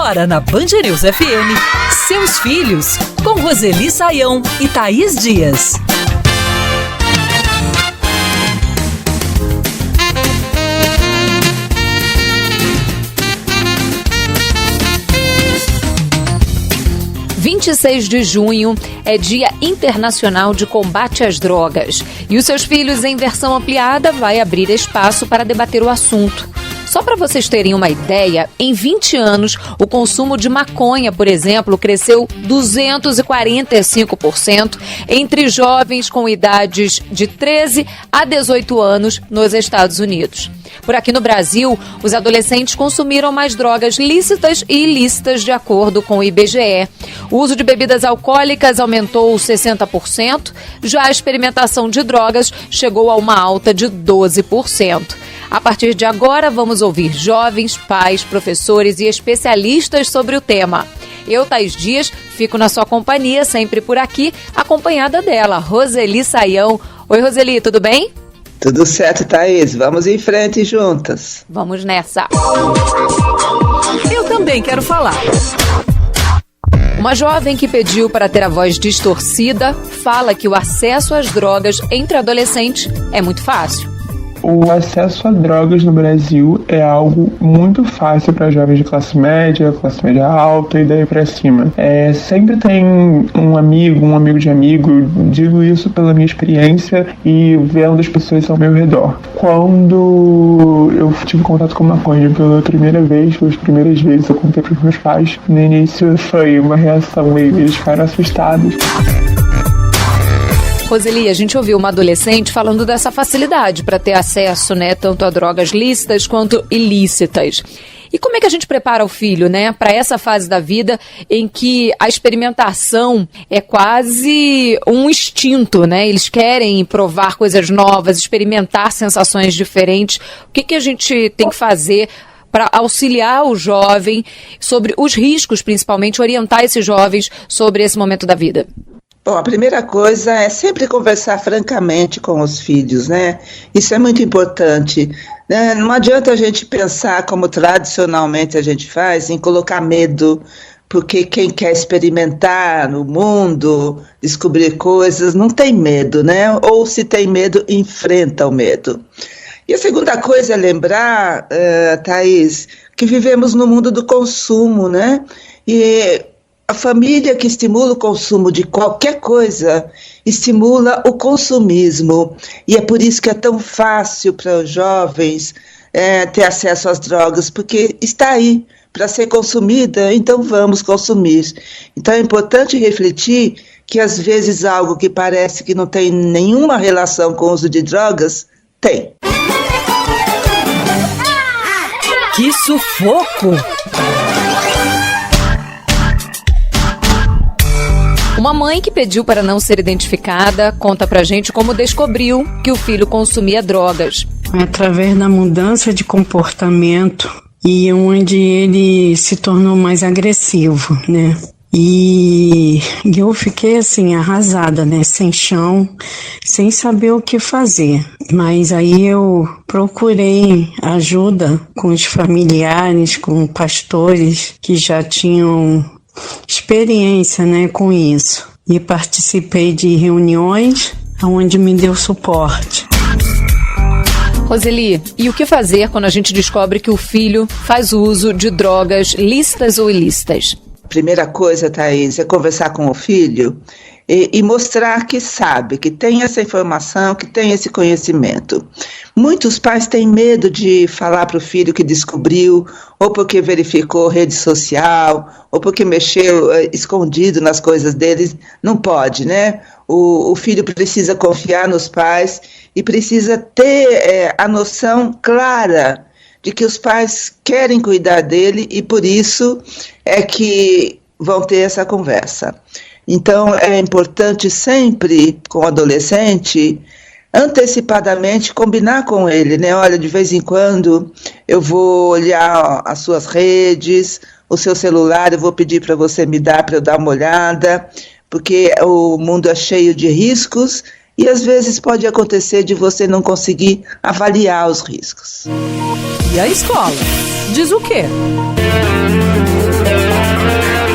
Agora na Band News FM, Seus Filhos, com Roseli Saião e Thaís Dias. (26 de junho) é Dia Internacional de Combate às Drogas. E os Seus Filhos, em versão ampliada, vai abrir espaço para debater o assunto. Só para vocês terem uma ideia, em 20 anos, o consumo de maconha, por exemplo, cresceu 245% entre jovens com idades de 13 a 18 anos nos Estados Unidos. Por aqui no Brasil, os adolescentes consumiram mais drogas lícitas e ilícitas, de acordo com o IBGE. O uso de bebidas alcoólicas aumentou 60%, já a experimentação de drogas chegou a uma alta de 12%. A partir de agora, vamos ouvir jovens, pais, professores e especialistas sobre o tema. Eu, Thaís Dias, fico na sua companhia, sempre por aqui, acompanhada dela, Roseli Saião. Oi, Roseli, tudo bem? Tudo certo, Thaís. Vamos em frente juntas. Vamos nessa. Eu também quero falar. Uma jovem que pediu para ter a voz distorcida fala que o acesso às drogas entre adolescentes é muito fácil. O acesso a drogas no Brasil é algo muito fácil para jovens de classe média alta e daí para cima. Sempre tem um amigo de amigo, digo isso pela minha experiência e vendo as pessoas ao meu redor. Quando eu tive contato com maconha pela primeira vez, pelas primeiras vezes eu contei para os meus pais, no início foi uma reação meio, eles ficaram assustados. Roseli, a gente ouviu uma adolescente falando dessa facilidade para ter acesso, tanto a drogas lícitas quanto ilícitas. E como é que a gente prepara o filho, para essa fase da vida em que a experimentação é quase um instinto, Eles querem provar coisas novas, experimentar sensações diferentes. O que a gente tem que fazer para auxiliar o jovem sobre os riscos, principalmente orientar esses jovens sobre esse momento da vida? Bom, a primeira coisa é sempre conversar francamente com os filhos, Isso é muito importante. Não adianta a gente pensar, como tradicionalmente a gente faz, em colocar medo, porque quem quer experimentar no mundo, descobrir coisas, não tem medo, Ou se tem medo, enfrenta o medo. E a segunda coisa é lembrar, Thaís, que vivemos no mundo do consumo, E a família que estimula o consumo de qualquer coisa estimula o consumismo. E é por isso que é tão fácil para os jovens ter acesso às drogas, porque está aí para ser consumida, então vamos consumir. Então é importante refletir que às vezes algo que parece que não tem nenhuma relação com o uso de drogas, tem. Que sufoco! Uma mãe que pediu para não ser identificada conta pra gente como descobriu que o filho consumia drogas. Através da mudança de comportamento e onde ele se tornou mais agressivo, E eu fiquei assim, arrasada, sem chão, sem saber o que fazer. Mas aí eu procurei ajuda com os familiares, com pastores que já tinham experiência, com isso. E participei de reuniões onde me deu suporte. Roseli, e o que fazer quando a gente descobre que o filho faz uso de drogas lícitas ou ilícitas? Primeira coisa, Thaís, é conversar com o filho e mostrar que sabe, que tem essa informação, que tem esse conhecimento. Muitos pais têm medo de falar para o filho que descobriu, ou porque verificou rede social, ou porque mexeu escondido nas coisas deles. Não pode, O filho precisa confiar nos pais e precisa ter a noção clara de que os pais querem cuidar dele e por isso é que vão ter essa conversa. Então é importante sempre, com o adolescente, antecipadamente combinar com ele, Olha, de vez em quando eu vou olhar as suas redes, o seu celular, eu vou pedir para você me dar para eu dar uma olhada, porque o mundo é cheio de riscos e às vezes pode acontecer de você não conseguir avaliar os riscos. E a escola? Diz o quê?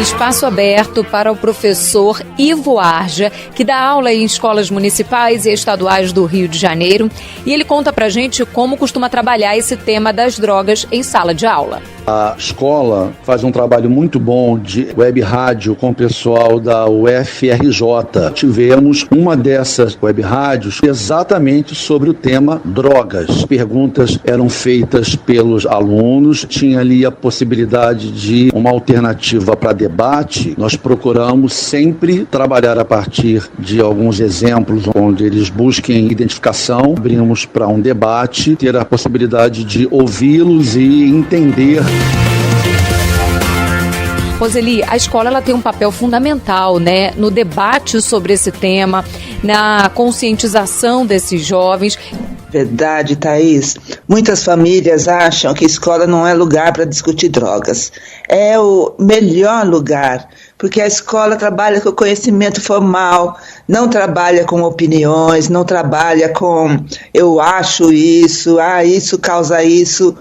espaço aberto para o professor Ivo Arja, que dá aula em escolas municipais e estaduais do Rio de Janeiro. E ele conta pra gente como costuma trabalhar esse tema das drogas em sala de aula. A escola faz um trabalho muito bom de web rádio com o pessoal da UFRJ. Tivemos uma dessas web rádios exatamente sobre o tema drogas. Perguntas eram feitas pelos alunos, tinha ali a possibilidade de uma alternativa para debate. Nós procuramos sempre trabalhar a partir de alguns exemplos onde eles busquem identificação, abrimos para um debate, ter a possibilidade de ouvi-los e entender. Roseli, a escola ela tem um papel fundamental, né, no debate sobre esse tema, na conscientização desses jovens. Verdade, Thaís. Muitas famílias acham que escola não é lugar para discutir drogas. É o melhor lugar, porque a escola trabalha com conhecimento formal, não trabalha com opiniões, não trabalha com eu acho isso, isso causa isso,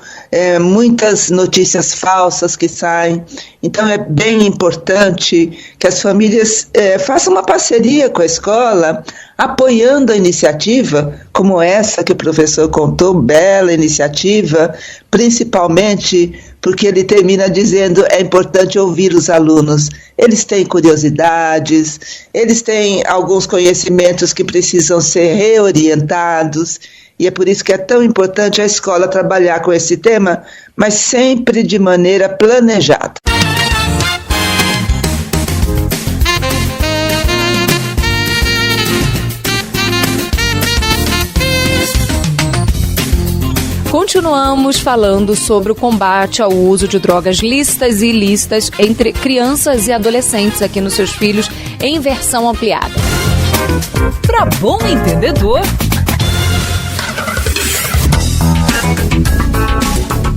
muitas notícias falsas que saem. Então é bem importante que as famílias façam uma parceria com a escola, apoiando a iniciativa como essa que o professor contou, bela iniciativa, principalmente porque ele termina dizendo é importante ouvir os alunos. Eles têm curiosidades, eles têm alguns conhecimentos que precisam ser reorientados, e é por isso que é tão importante a escola trabalhar com esse tema, mas sempre de maneira planejada. Continuamos falando sobre o combate ao uso de drogas lícitas e ilícitas entre crianças e adolescentes aqui nos Seus Filhos, em versão ampliada. Para bom entendedor.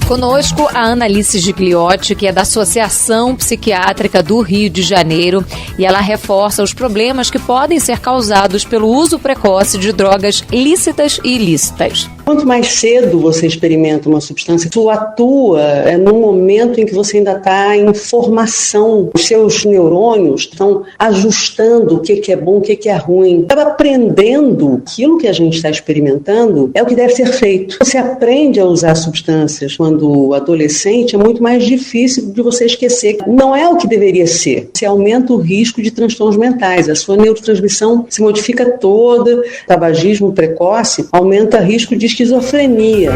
Conosco a Analice Gigliotti, que é da Associação Psiquiátrica do Rio de Janeiro, e ela reforça os problemas que podem ser causados pelo uso precoce de drogas lícitas e ilícitas. Quanto mais cedo você experimenta uma substância, tu atua num momento em que você ainda está em formação. Os seus neurônios estão ajustando o que é bom, o que é ruim. Estava aprendendo aquilo que a gente está experimentando é o que deve ser feito. Você aprende a usar substâncias quando adolescente, é muito mais difícil de você esquecer. Não é o que deveria ser. Você aumenta o risco de transtornos mentais. A sua neurotransmissão se modifica toda. O tabagismo precoce aumenta o risco de esquizofrenia.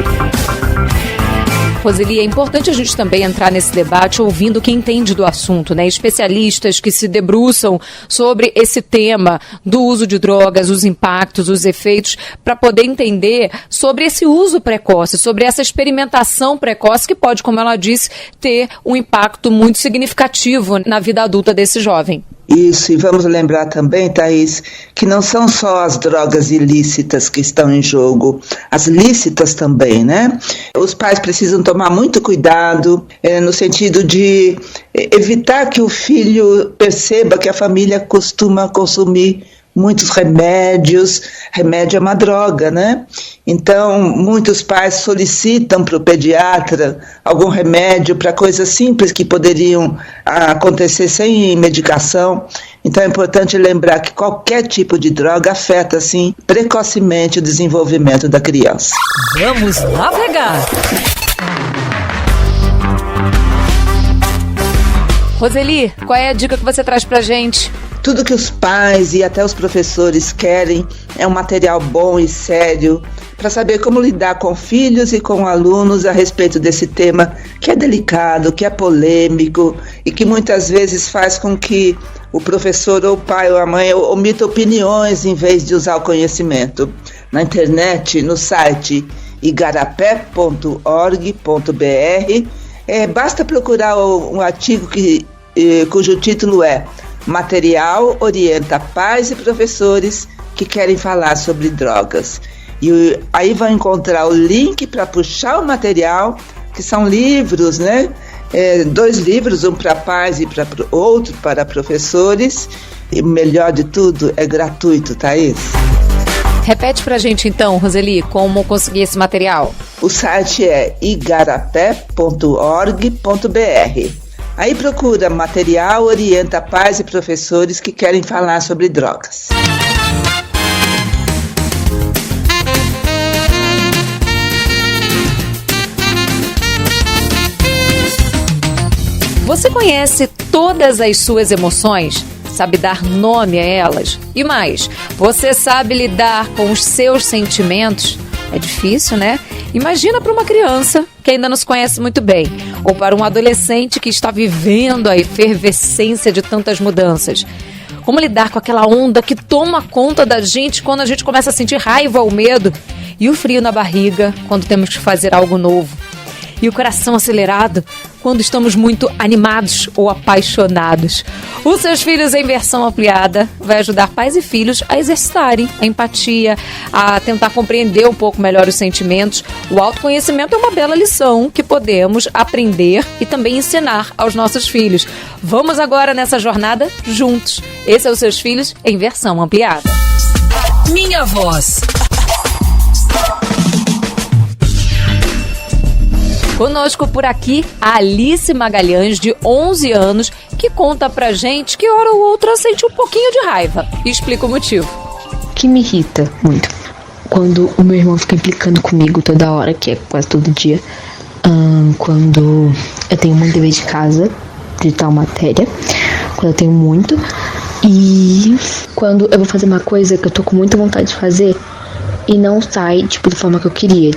Roseli, é importante a gente também entrar nesse debate ouvindo quem entende do assunto, né? Especialistas que se debruçam sobre esse tema do uso de drogas, os impactos, os efeitos, para poder entender sobre esse uso precoce, sobre essa experimentação precoce que pode, como ela disse, ter um impacto muito significativo na vida adulta desse jovem. Isso, e vamos lembrar também, Thaís, que não são só as drogas ilícitas que estão em jogo, as lícitas também, né? Os pais precisam tomar muito cuidado no sentido de evitar que o filho perceba que a família costuma consumir muitos remédios. Remédio é uma droga, né? Então, muitos pais solicitam para o pediatra algum remédio para coisas simples que poderiam acontecer sem medicação. Então, é importante lembrar que qualquer tipo de droga afeta, assim, precocemente o desenvolvimento da criança. Vamos navegar! Roseli, qual é a dica que você traz pra gente? Tudo que os pais e até os professores querem é um material bom e sério para saber como lidar com filhos e com alunos a respeito desse tema que é delicado, que é polêmico e que muitas vezes faz com que o professor ou o pai ou a mãe omita opiniões em vez de usar o conhecimento. Na internet, no site igarapé.org.br, basta procurar um artigo cujo título é Material orienta pais e professores que querem falar sobre drogas. E aí vão encontrar o link para puxar o material, que são livros, né? 2 livros, um para pais e outro para professores. E o melhor de tudo, é gratuito, Thaís. Repete pra gente então, Roseli, como conseguir esse material. O site é igarapé.org.br. Aí procura material, orienta pais e professores que querem falar sobre drogas. Você conhece todas as suas emoções? Sabe dar nome a elas? E mais, você sabe lidar com os seus sentimentos? É difícil, né? Imagina para uma criança que ainda não se conhece muito bem, ou para um adolescente que está vivendo a efervescência de tantas mudanças. Como lidar com aquela onda que toma conta da gente quando a gente começa a sentir raiva ou medo? E o frio na barriga quando temos que fazer algo novo? E o coração acelerado quando estamos muito animados ou apaixonados? Os Seus Filhos em Versão Ampliada vai ajudar pais e filhos a exercitarem a empatia, a tentar compreender um pouco melhor os sentimentos. O autoconhecimento é uma bela lição que podemos aprender e também ensinar aos nossos filhos. Vamos agora nessa jornada juntos. Esse é Os Seus Filhos em Versão Ampliada. Minha voz. Conosco por aqui, a Alice Magalhães, de 11 anos, que conta pra gente que hora ou outra sente um pouquinho de raiva. E explica o motivo. O que me irrita muito, quando o meu irmão fica implicando comigo toda hora, que é quase todo dia, quando eu tenho muito dever de casa, de tal matéria, quando eu tenho muito, e quando eu vou fazer uma coisa que eu tô com muita vontade de fazer e não sai, da forma que eu queria,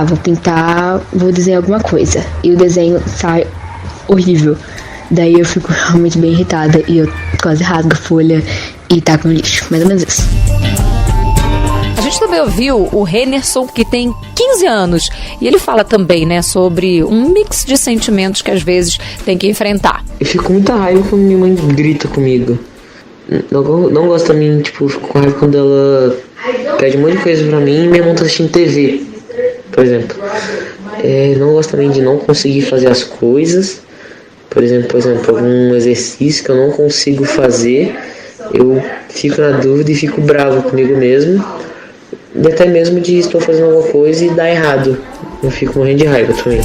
vou pintar, vou desenhar alguma coisa e o desenho sai horrível. Daí eu fico realmente bem irritada e eu quase rasgo a folha e taco no lixo, mais ou menos isso. A gente também ouviu o Renerson, que tem 15 anos, e ele fala também, né, sobre um mix de sentimentos que às vezes tem que enfrentar. Eu fico com muita raiva quando minha mãe grita comigo. Não gosto também, fico com raiva quando ela pede um monte de coisa pra mim e minha mãe tá assistindo TV. Por exemplo, não gosto também de não conseguir fazer as coisas. Por exemplo, algum exercício que eu não consigo fazer, eu fico na dúvida e fico bravo comigo mesmo. E até mesmo de estou fazendo alguma coisa e dar errado. Eu fico morrendo de raiva também.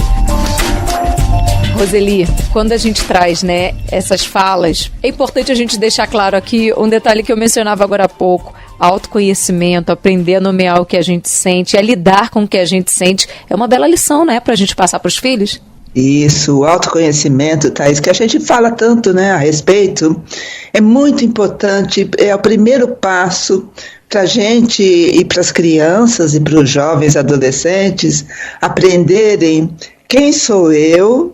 Roseli, quando a gente traz, né, essas falas, é importante a gente deixar claro aqui um detalhe que eu mencionava agora há pouco. Autoconhecimento, aprender a nomear o que a gente sente, a lidar com o que a gente sente, é uma bela lição, né, pra gente passar pros filhos. Isso, o autoconhecimento, Thaís, que a gente fala tanto, né, a respeito, é muito importante, é o primeiro passo para a gente e para as crianças e para os jovens adolescentes aprenderem quem sou eu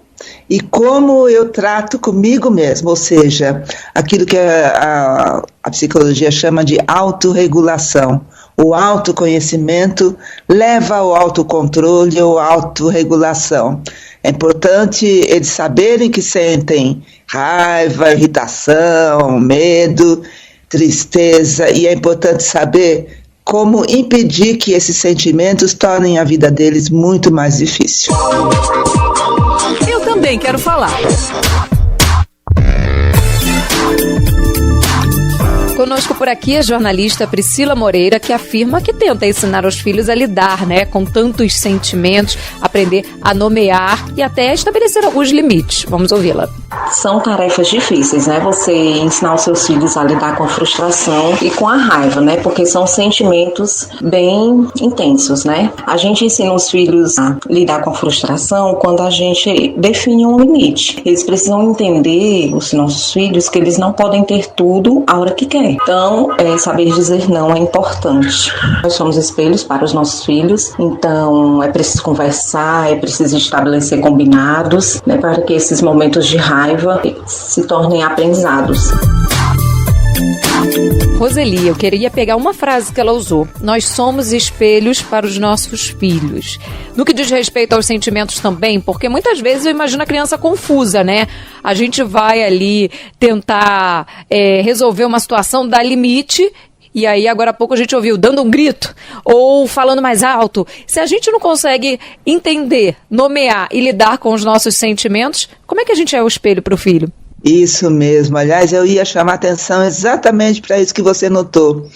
e como eu trato comigo mesmo, ou seja, aquilo que a psicologia chama de autorregulação. O autoconhecimento leva ao autocontrole ou autorregulação. É importante eles saberem que sentem raiva, irritação, medo, tristeza, e é importante saber como impedir que esses sentimentos tornem a vida deles muito mais difícil. Eu também quero falar. Conosco por aqui a jornalista Priscila Moreira, que afirma que tenta ensinar os filhos a lidar, né, com tantos sentimentos, aprender a nomear e até estabelecer alguns limites. Vamos ouvi-la. São tarefas difíceis, né? Você ensinar os seus filhos a lidar com a frustração e com a raiva, né? Porque são sentimentos bem intensos, né? A gente ensina os filhos a lidar com a frustração quando a gente define um limite. Eles precisam entender, os nossos filhos, que eles não podem ter tudo a hora que querem. Então, saber dizer não é importante. Nós somos espelhos para os nossos filhos, então é preciso conversar, é preciso estabelecer combinados, né, para que esses momentos de raiva se tornem aprendizados. Roseli, eu queria pegar uma frase que ela usou. Nós somos espelhos para os nossos filhos. No que diz respeito aos sentimentos também, porque muitas vezes eu imagino a criança confusa, né? A gente vai ali tentar resolver uma situação, dar limite, e aí agora há pouco a gente ouviu dando um grito ou falando mais alto. Se a gente não consegue entender, nomear e lidar com os nossos sentimentos, como é que a gente é o espelho para o filho? Isso mesmo, aliás, eu ia chamar atenção exatamente para isso que você notou.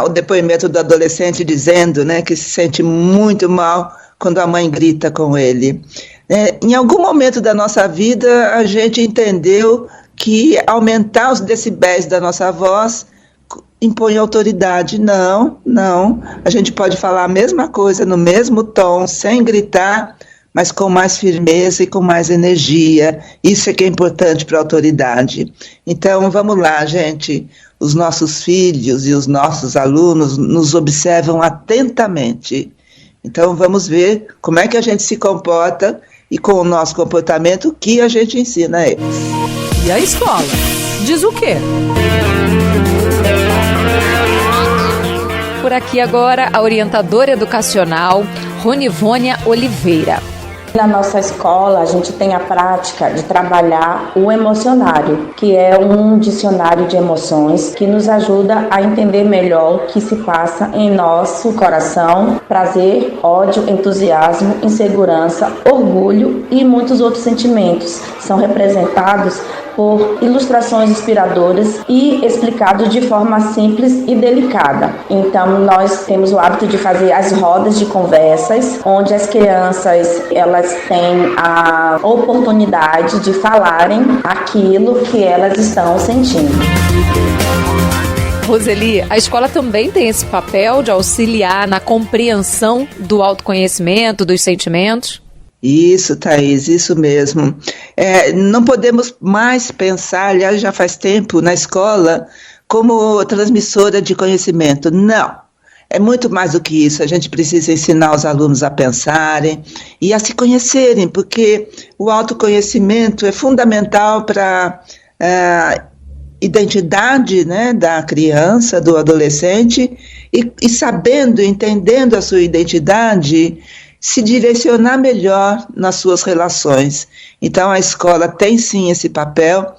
O depoimento do adolescente dizendo, né, que se sente muito mal quando a mãe grita com ele. Em algum momento da nossa vida, a gente entendeu que aumentar os decibéis da nossa voz impõe autoridade. Não. A gente pode falar a mesma coisa no mesmo tom, sem gritar, mas com mais firmeza e com mais energia. Isso é que é importante para a autoridade. Então, vamos lá, gente. Os nossos filhos e os nossos alunos nos observam atentamente. Então, vamos ver como é que a gente se comporta e com o nosso comportamento, o que a gente ensina a eles. E a escola? Diz o quê? Por aqui agora, a orientadora educacional Ronivônia Oliveira. Na nossa escola, a gente tem a prática de trabalhar o emocionário, que é um dicionário de emoções que nos ajuda a entender melhor o que se passa em nosso coração: prazer, ódio, entusiasmo, insegurança, orgulho e muitos outros sentimentos. São representados por ilustrações inspiradoras e explicados de forma simples e delicada. Então, nós temos o hábito de fazer as rodas de conversas, onde as crianças elas têm a oportunidade de falarem aquilo que elas estão sentindo. Roseli, a escola também tem esse papel de auxiliar na compreensão do autoconhecimento, dos sentimentos? Isso, Thaís, isso mesmo. Não podemos mais pensar, aliás, já faz tempo, na escola como transmissora de conhecimento. Não, é muito mais do que isso. A gente precisa ensinar os alunos a pensarem e a se conhecerem, porque o autoconhecimento é fundamental para a identidade, né, da criança, do adolescente, e sabendo, entendendo a sua identidade, se direcionar melhor nas suas relações. Então, a escola tem sim esse papel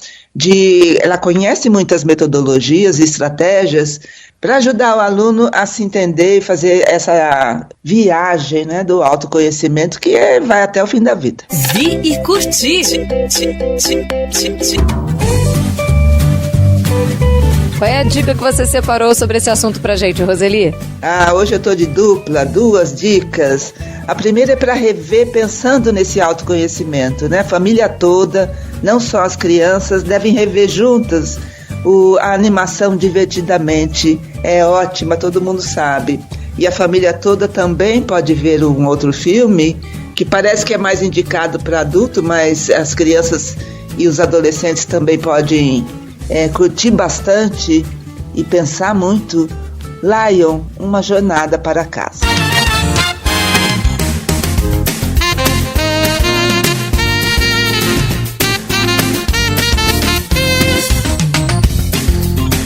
ela conhece muitas metodologias e estratégias para ajudar o aluno a se entender e fazer essa viagem, né, do autoconhecimento que vai até o fim da vida. Vi e curti. Qual é a dica que você separou sobre esse assunto pra gente, Roseli? Hoje eu estou de dupla, 2 dicas. A primeira é para rever pensando nesse autoconhecimento, né? A família toda, não só as crianças, devem rever juntas a animação Divertidamente. É ótima, todo mundo sabe. E a família toda também pode ver um outro filme, que parece que é mais indicado para adulto, mas as crianças e os adolescentes também podem curtir bastante e pensar muito. Lion, Uma Jornada para Casa.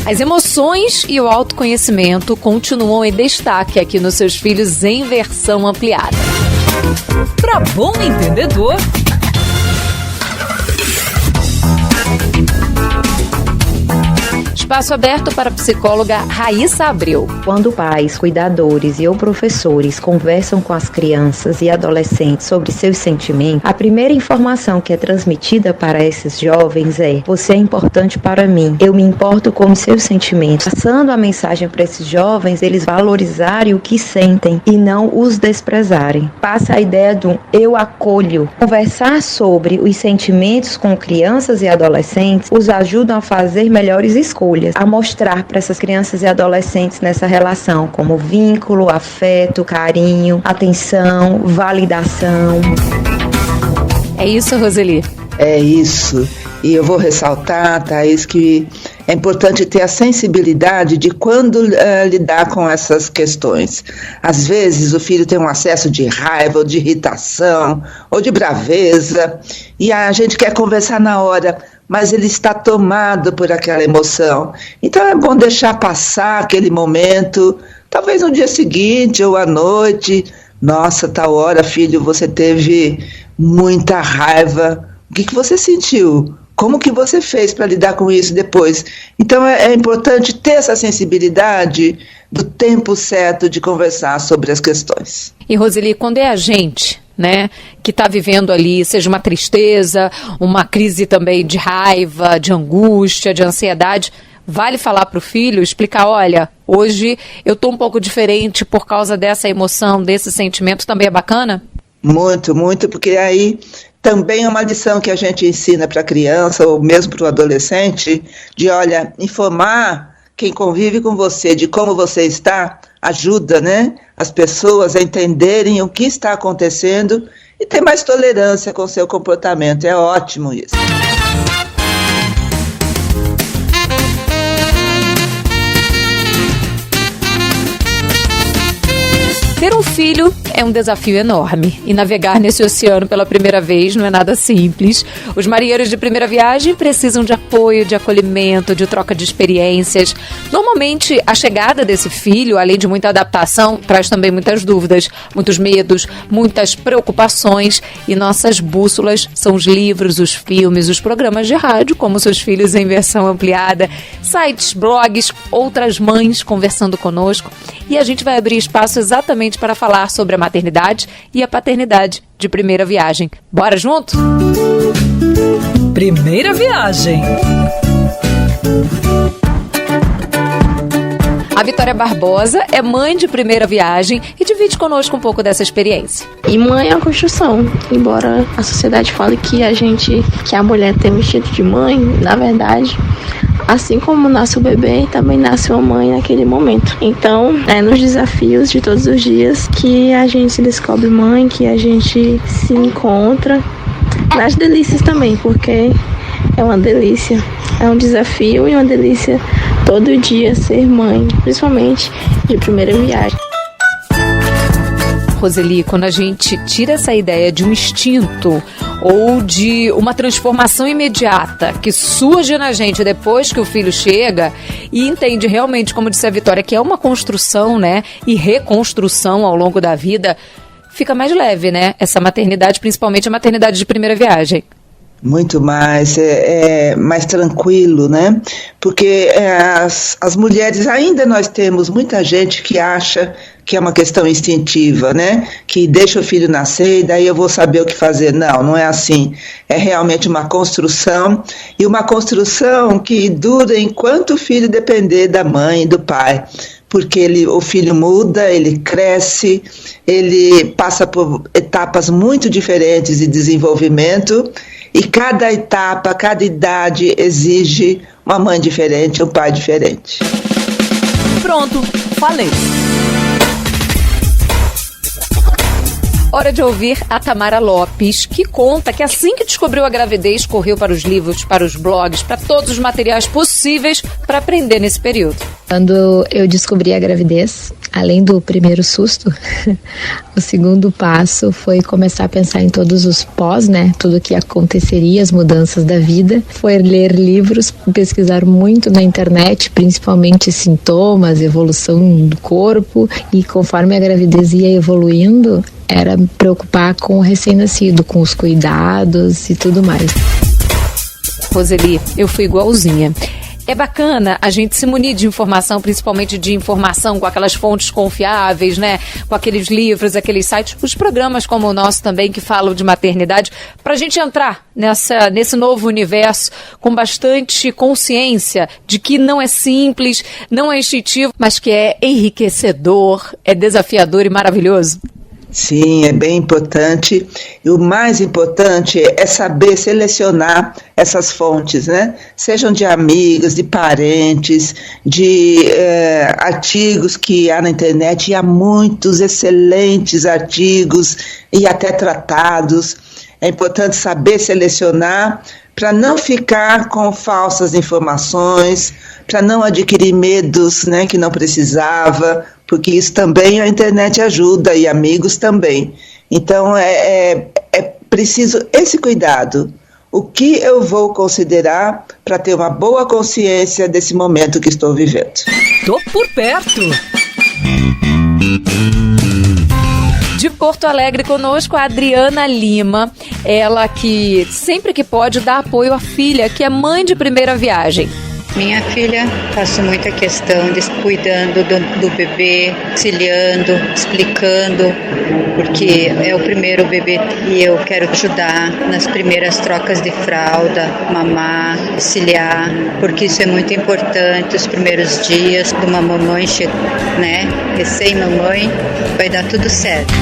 As emoções e o autoconhecimento continuam em destaque aqui nos Seus Filhos em versão ampliada. Para bom entendedor, espaço aberto para a psicóloga Raíssa Abreu. Quando pais, cuidadores ou professores conversam com as crianças e adolescentes sobre seus sentimentos, a primeira informação que é transmitida para esses jovens é: você é importante para mim, eu me importo com os seus sentimentos. Passando a mensagem para esses jovens, eles valorizarem o que sentem e não os desprezarem. Passa a ideia do eu acolho. Conversar sobre os sentimentos com crianças e adolescentes os ajudam a fazer melhores escolhas, a mostrar para essas crianças e adolescentes nessa relação como vínculo, afeto, carinho, atenção, validação. É isso, Roseli? É isso. E eu vou ressaltar, Thaís, que é importante ter a sensibilidade de quando lidar com essas questões. Às vezes o filho tem um acesso de raiva, ou de irritação, ou de braveza, e a gente quer conversar na hora, mas ele está tomado por aquela emoção. Então é bom deixar passar aquele momento, talvez no dia seguinte ou à noite. Nossa, tal hora, filho, você teve muita raiva. O que você sentiu? Como que você fez para lidar com isso depois? Então é importante ter essa sensibilidade do tempo certo de conversar sobre as questões. E Roseli, quando é a gente, né, que está vivendo ali, seja uma tristeza, uma crise também de raiva, de angústia, de ansiedade, vale falar para o filho, explicar: olha, hoje eu estou um pouco diferente por causa dessa emoção, desse sentimento, também é bacana? Muito, muito, porque aí também é uma lição que a gente ensina para a criança ou mesmo para o adolescente, de, olha, informar quem convive com você de como você está, ajuda, né, as pessoas a entenderem o que está acontecendo e ter mais tolerância com o seu comportamento. É ótimo isso. Ter um filho é um desafio enorme e navegar nesse oceano pela primeira vez não é nada simples. Os marinheiros de primeira viagem precisam de apoio, de acolhimento, de troca de experiências. Normalmente, a chegada desse filho, além de muita adaptação, traz também muitas dúvidas, muitos medos, muitas preocupações, e nossas bússolas são os livros, os filmes, os programas de rádio, como Seus Filhos em Versão Ampliada, sites, blogs, outras mães conversando conosco, e a gente vai abrir espaço exatamente para falar sobre a maternidade e a paternidade de primeira viagem. Bora junto? Primeira viagem. A Vitória Barbosa é mãe de primeira viagem e divide conosco um pouco dessa experiência. E mãe é a construção. Embora a sociedade fale que a mulher tem um instinto de mãe, na verdade, assim como nasce o bebê, também nasce uma mãe naquele momento. Então, é nos desafios de todos os dias que a gente se descobre mãe, que a gente se encontra. Nas delícias também, porque é uma delícia. É um desafio e uma delícia todo dia ser mãe, principalmente de primeira viagem. Roseli, quando a gente tira essa ideia de um instinto ou de uma transformação imediata que surge na gente depois que o filho chega e entende realmente, como disse a Vitória, que é uma construção, né, e reconstrução ao longo da vida, fica mais leve, né, essa maternidade, principalmente a maternidade de primeira viagem. Muito mais, é mais tranquilo, né? Porque as mulheres, ainda nós temos muita gente que acha que é uma questão instintiva, né? Que deixa o filho nascer e daí eu vou saber o que fazer. Não, não é assim. É realmente uma construção, e uma construção que dura enquanto o filho depender da mãe e do pai. Porque o filho muda, ele cresce, ele passa por etapas muito diferentes de desenvolvimento, e cada etapa, cada idade exige uma mãe diferente, um pai diferente. Pronto, falei. Hora de ouvir a Tamara Lopes, que conta que assim que descobriu a gravidez, correu para os livros, para os blogs, para todos os materiais possíveis para aprender nesse período. Quando eu descobri a gravidez, além do primeiro susto, o segundo passo foi começar a pensar em todos os pós, né? Tudo que aconteceria, as mudanças da vida. Foi ler livros, pesquisar muito na internet, principalmente sintomas, evolução do corpo. E conforme a gravidez ia evoluindo, era me preocupar com o recém-nascido, com os cuidados e tudo mais. Roseli, eu fui igualzinha. É bacana a gente se munir de informação, principalmente de informação com aquelas fontes confiáveis, né? Com aqueles livros, aqueles sites, os programas como o nosso também que falam de maternidade, para a gente entrar nesse novo universo com bastante consciência de que não é simples, não é instintivo, mas que é enriquecedor, é desafiador e maravilhoso. Sim, é bem importante. E o mais importante é saber selecionar essas fontes, né? Sejam de amigos, de parentes, de artigos que há na internet, e há muitos excelentes artigos e até tratados. É importante saber selecionar para não ficar com falsas informações, para não adquirir medos, né, que não precisava, porque isso também a internet ajuda, e amigos também. Então é preciso esse cuidado. O que eu vou considerar para ter uma boa consciência desse momento que estou vivendo? Tô por perto. De Porto Alegre conosco, a Adriana Lima, ela que sempre que pode dá apoio à filha, que é mãe de primeira viagem. Minha filha, faço muita questão de cuidando do bebê, auxiliando, explicando, porque é o primeiro bebê e eu quero ajudar nas primeiras trocas de fralda, mamar, auxiliar, porque isso é muito importante, os primeiros dias de uma mamãe, né, recém-mamãe, vai dar tudo certo.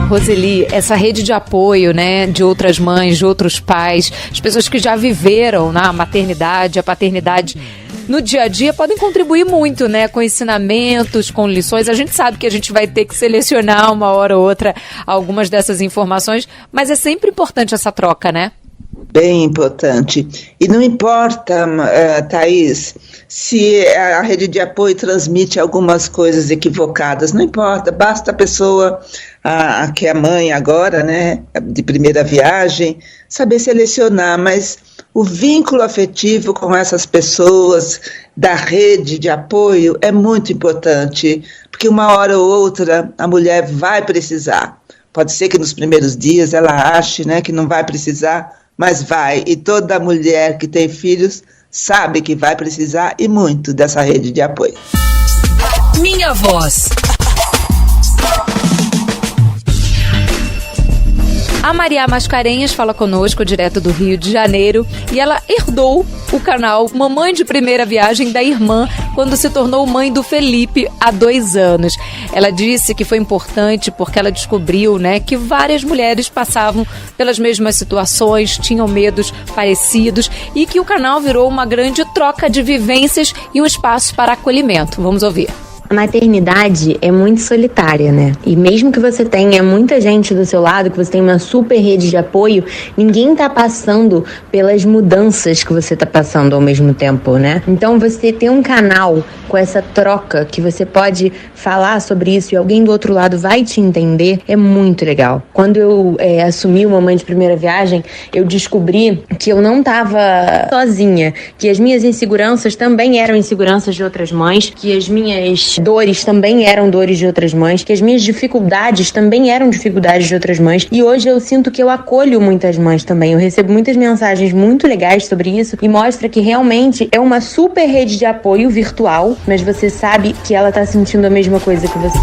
Roseli, essa rede de apoio, né, de outras mães, de outros pais, as pessoas que já viveram a maternidade, a paternidade no dia a dia podem contribuir muito, né, com ensinamentos, com lições. A gente sabe que a gente vai ter que selecionar uma hora ou outra algumas dessas informações, mas é sempre importante essa troca, né? Bem importante. E não importa, Thaís, se a rede de apoio transmite algumas coisas equivocadas, não importa, basta a pessoa, que é a mãe agora, né, de primeira viagem, saber selecionar, mas o vínculo afetivo com essas pessoas da rede de apoio é muito importante, porque uma hora ou outra a mulher vai precisar. Pode ser que nos primeiros dias ela ache, né, que não vai precisar, mas vai. E toda mulher que tem filhos sabe que vai precisar e muito dessa rede de apoio. Minha voz. A Maria Mascarenhas fala conosco direto do Rio de Janeiro e ela herdou o canal Mamãe de Primeira Viagem da irmã quando se tornou mãe do Felipe há 2 anos. Ela disse que foi importante porque ela descobriu, né, que várias mulheres passavam pelas mesmas situações, tinham medos parecidos e que o canal virou uma grande troca de vivências e um espaço para acolhimento. Vamos ouvir. A maternidade é muito solitária, né? E mesmo que você tenha muita gente do seu lado, que você tenha uma super rede de apoio, ninguém tá passando pelas mudanças que você tá passando ao mesmo tempo, né? Então você ter um canal com essa troca, que você pode falar sobre isso e alguém do outro lado vai te entender, é muito legal. Quando eu assumi o Mamãe de Primeira Viagem, eu descobri que eu não tava sozinha, que as minhas inseguranças também eram inseguranças de outras mães, que as minhas dores também eram dores de outras mães, que as minhas dificuldades também eram dificuldades de outras mães, e hoje eu sinto que eu acolho muitas mães também. Eu recebo muitas mensagens muito legais sobre isso e mostra que realmente é uma super rede de apoio virtual, mas você sabe que ela tá sentindo a mesma coisa que você.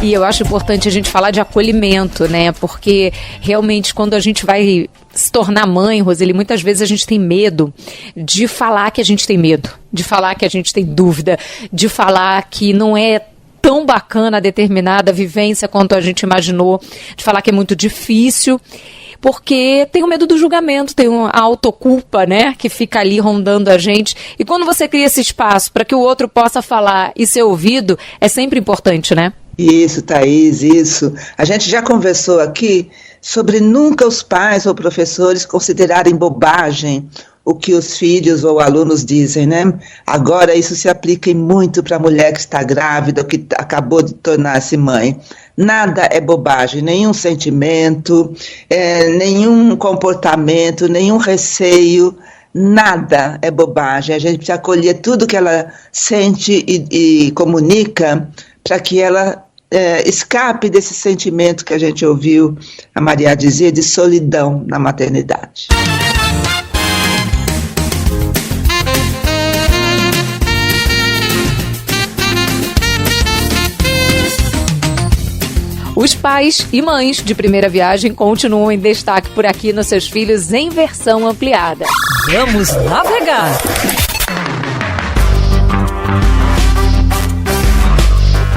E eu acho importante a gente falar de acolhimento, né? Porque realmente quando a gente vai se tornar mãe, Roseli, muitas vezes a gente tem medo de falar que a gente tem medo, de falar que a gente tem dúvida, de falar que não é tão bacana determinada vivência quanto a gente imaginou, de falar que é muito difícil, porque tem o medo do julgamento, tem a autoculpa, né, que fica ali rondando a gente. E quando você cria esse espaço para que o outro possa falar e ser ouvido, é sempre importante, né? Isso, Thaís, isso. A gente já conversou aqui sobre nunca os pais ou professores considerarem bobagem o que os filhos ou alunos dizem, né? Agora isso se aplica muito para a mulher que está grávida, que acabou de tornar-se mãe. Nada é bobagem, nenhum sentimento, nenhum comportamento, nenhum receio, nada é bobagem. A gente precisa acolher tudo que ela sente e comunica para que ela escape desse sentimento que a gente ouviu a Maria dizer de solidão na maternidade. Os pais e mães de primeira viagem continuam em destaque por aqui nos Seus Filhos em versão ampliada. Vamos navegar!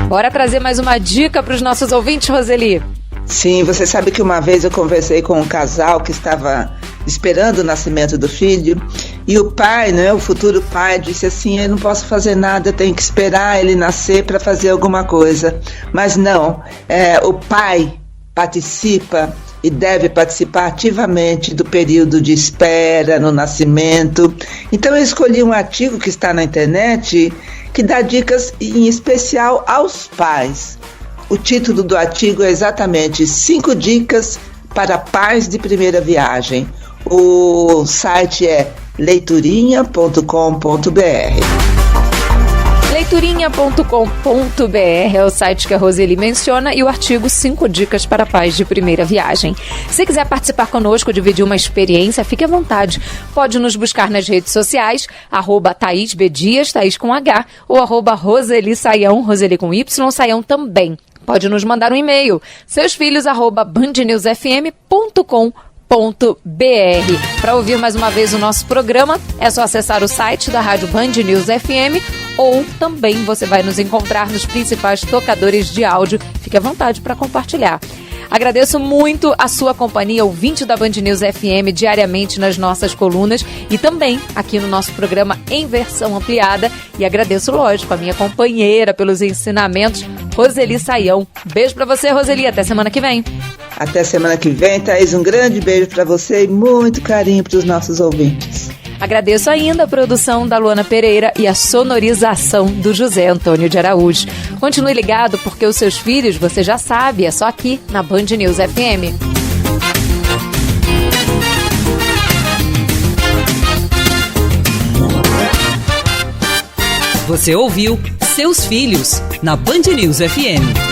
Bora trazer mais uma dica para os nossos ouvintes, Roseli. Sim, você sabe que uma vez eu conversei com um casal que estava esperando o nascimento do filho e o pai, né, o futuro pai, disse assim: eu não posso fazer nada, eu tenho que esperar ele nascer para fazer alguma coisa. Mas não, o pai participa e deve participar ativamente do período de espera no nascimento. Então eu escolhi um artigo que está na internet que dá dicas em especial aos pais. O título do artigo é exatamente 5 dicas para pais de primeira viagem. O site é leiturinha.com.br. Leiturinha.com.br é o site que a Roseli menciona e o artigo 5 dicas para pais de primeira viagem. Se quiser participar conosco, dividir uma experiência, fique à vontade. Pode nos buscar nas redes sociais, @ThaísBDias, Thaís com H, ou @Roseli Saião, Roseli com Y, Saião também. Pode nos mandar um e-mail, seusfilhos@bandnewsfm.com.br. Para ouvir mais uma vez o nosso programa, é só acessar o site da Rádio Band News FM ou também você vai nos encontrar nos principais tocadores de áudio. Fique à vontade para compartilhar. Agradeço muito a sua companhia, ouvinte da Band News FM, diariamente nas nossas colunas e também aqui no nosso programa em versão ampliada. E agradeço, lógico, a minha companheira pelos ensinamentos, Roseli Saião. Beijo pra você, Roseli. Até semana que vem. Até semana que vem, Thaís. Um grande beijo pra você e muito carinho pros nossos ouvintes. Agradeço ainda a produção da Luana Pereira e a sonorização do José Antônio de Araújo. Continue ligado porque os seus filhos, você já sabe, é só aqui na Band News FM. Você ouviu Seus Filhos na Band News FM.